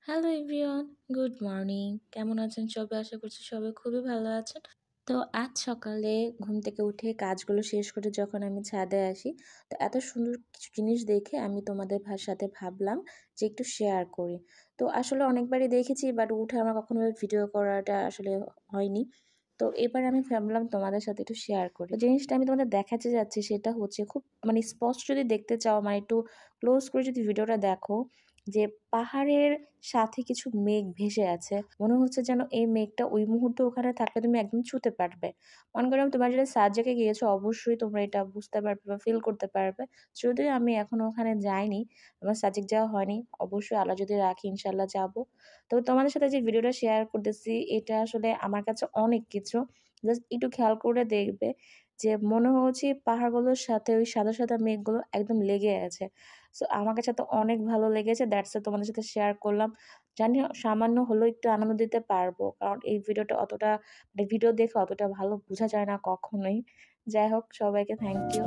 Hello everyone, good morning. কেমন আছেন সবাই? আশা করছি সবাই খুবই ভালো আছেন। তো আজ সকালে ঘুম থেকে উঠে কাজগুলো শেষ করে যখন আমি ছাদে আসি, তো এত সুন্দর কিছু জিনিস দেখে আমি তোমাদের সাথে ভাবলাম যে একটু শেয়ার করি। তো আসলে অনেকবারই দেখেছি বাট উঠে আমার কখনো ভিডিও করাটা আসলে হয়নি। তো এবার আমি ভাবলাম তোমাদের সাথে একটু শেয়ার করি। তো জিনিসটা আমি তোমাদের দেখাতে যাচ্ছি সেটা হচ্ছে খুব স্পষ্ট যদি দেখতে চাও একটু ক্লোজ করে যদি ভিডিওটা দেখো যে পাহাড়ের সাথে কিছু মেঘ ভেসে আছে। মনে হচ্ছে যেন এই মেঘটা ওই মুহূর্তে ওখানে থাকলে তুমি একদম ছুঁতে পারবে। মনে করো তোমরা যেটা সাজেকে গিয়েছো অবশ্যই তোমরা এটা বুঝতে পারবে বা ফিল করতে পারবে। যদিও আমি এখনো ওখানে যাইনি, আমার সাজেক যাওয়া হয়নি। অবশ্যই আল্লাহ যদি রাখে ইনশাআল্লাহ যাবো। তো তোমাদের সাথে যে ভিডিওটা শেয়ার করতেছি এটা আসলে আমার কাছে অনেক কিছু। জাস্ট একটু খেয়াল করে দেখবে যে মনে হচ্ছে পাহাড়গুলোর সাথে ওই সাদা, সাদা মেঘগুলো একদম লেগে আছে। সো আমার কাছে তো অনেক ভালো লেগেছে। দ্যাটস ওয়াই তোমাদের সাথে শেয়ার করলাম। জানি সামান্য হলেও একটু আনন্দ দিতে পারবো। কারণ এই ভিডিওটা অতটা ভিডিও দেখে অতটা ভালো বোঝা যায় না কখনোই। যাই হোক সবাইকে থ্যাংক ইউ।